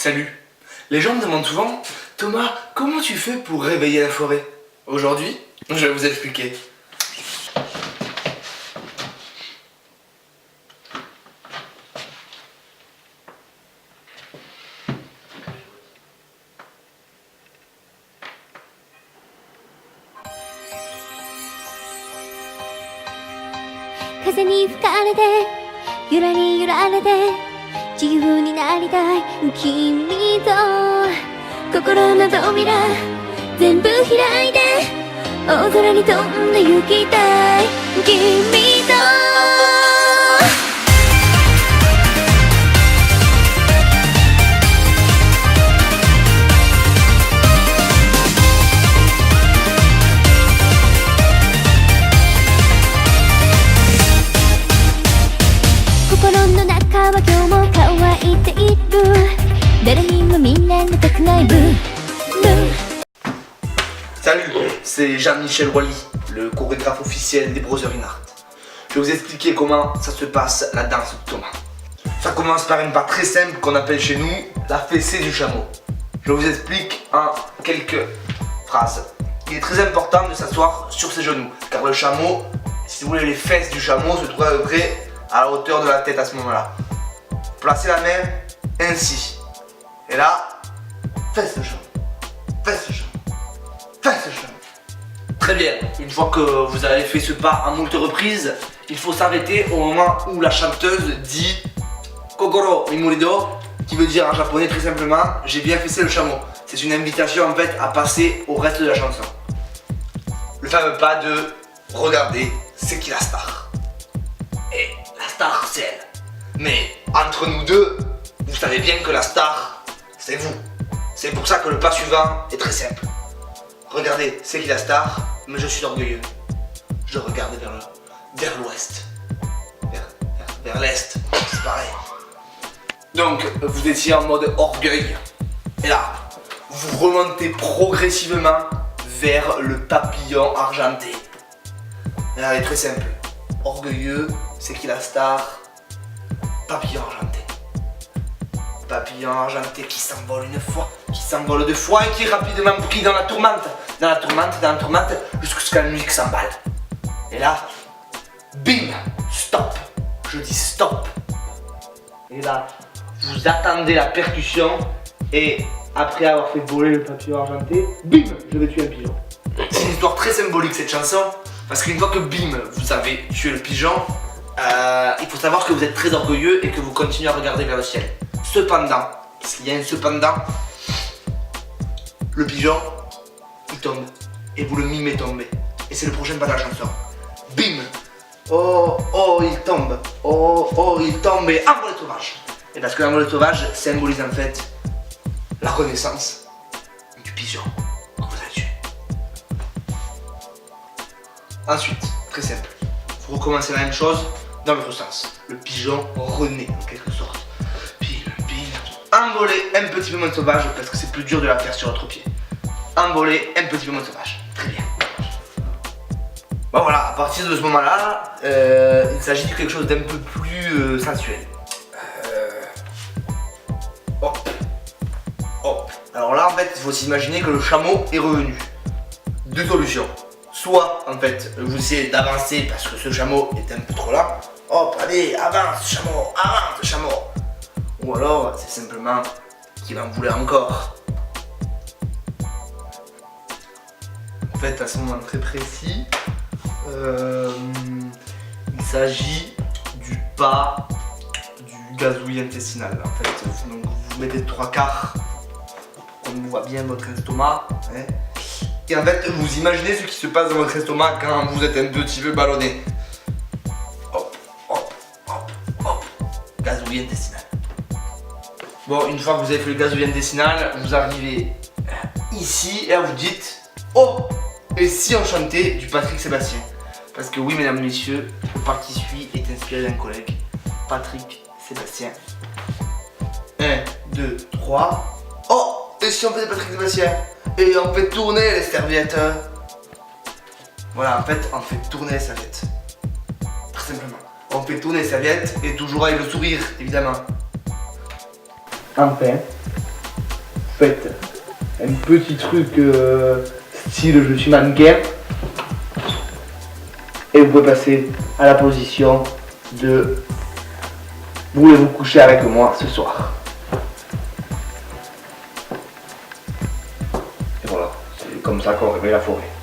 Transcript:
Salut. Les gens me demandent souvent, Thomas, comment tu fais pour réveiller la forêt? Aujourd'hui, je vais vous expliquer.風に吹かれてゆらり揺られて自由になりたい君と心の扉全部開いて大空に飛んで行きたい君と心の中は今日も乾いている誰にも見られたくないブー Salut, c'est Jean-Michel Wally, le chorégraphe officiel des Brother in Art. Je vais vous expliquer comment ça se passe la danse de Thomas. Ça commence par une part très simple qu'on appelle chez nous la fessée du chameau. Je vous explique en quelques phrases. Il est très important de s'asseoir sur ses genoux, car le chameau, si vous voulez, les fesses du chameau se trouvent à peu près à la hauteur de la tête à ce moment-là. Placez la main ainsi. Et là, fesse le chameau, fesse le chameau, fesse le chameau. Très bien, une fois que vous avez fait ce pas en moult reprises, il faut s'arrêter au moment où la chanteuse dit Kokoro Imurido, qui veut dire en japonais très simplement j'ai bien fessé le chameau. C'est une invitation en fait à passer au reste de la chanson. Le fameux pas de regarder, c'est qui la star. Et la star c'est elle. Mais entre nous deux, vous savez bien que la star c'est vous. C'est pour ça que le pas suivant est très simple. Regardez, c'est qui la star, mais je suis orgueilleux. Je regarde vers l'ouest. Vers l'est, c'est pareil. Donc, vous étiez en mode orgueil. Et là, vous remontez progressivement vers le papillon argenté. Et là, elle est très simple. Orgueilleux, c'est qui la star? Papillon argenté. Papillon argenté qui s'envole une fois, qui s'envole deux fois et qui est rapidement pris dans la tourmente, jusqu'à la musique s'emballe. Et là, bim, stop. Je dis stop. Et là, vous attendez la percussion et après avoir fait voler le papillon argenté, bim, je vais tuer un pigeon. C'est une histoire très symbolique cette chanson, parce qu'une fois que bim, vous avez tué le pigeon, il faut savoir que vous êtes très orgueilleux et que vous continuez à regarder vers le ciel. Cependant, parce qu'il y a un cependant, le pigeon, il tombe et vous le mimez tomber. Et c'est le prochain pas de la chanson. Bim! Oh, oh, il tombe. Oh, oh, il tombe et envolée sauvage. Et parce que l'envolée sauvage symbolise en fait la renaissance du pigeon que vous avez tué. Ensuite, très simple, vous recommencez la même chose dans l'autre sens. Le pigeon renaît en quelque sorte. Envoler un petit peu moins sauvage parce que c'est plus dur de la faire sur votre pied. Envoler un petit peu moins sauvage. Très bien. Bon voilà, à partir de ce moment-là, il s'agit de quelque chose d'un peu plus sensuel. Hop. Hop. Alors là en fait, il faut s'imaginer que le chameau est revenu. Deux solutions. Soit en fait, vous essayez d'avancer parce que ce chameau est un peu trop lent. Hop, allez, avance chameau. Ou alors, c'est simplement qu'il en voulait encore. En fait, à ce moment très précis, il s'agit du pas du gazouillis intestinal. En fait, donc vous mettez 3/4 pour qu'on voit bien votre estomac. Hein. Et en fait, vous imaginez ce qui se passe dans votre estomac quand vous êtes un petit peu ballonné. Hop, hop, hop, hop. Gazouillis intestinal. Bon, une fois que vous avez fait le gazouillis intestinal, vous arrivez ici et là vous dites oh, et si on chantait du Patrick Sébastien? Parce que oui, mesdames et messieurs, le pas qui suit est inspiré d'un collègue, Patrick Sébastien. 1, 2, 3. Oh, et si on faisait Patrick Sébastien? Et on fait tourner les serviettes. Voilà, en fait, on fait tourner les serviettes. Très simplement. On fait tourner les serviettes et toujours avec le sourire, évidemment. Enfin, faites un petit truc style je suis mannequin. Et vous pouvez passer à la position de voulez-vous coucher avec moi ce soir. Et voilà, c'est comme ça qu'on réveille la forêt.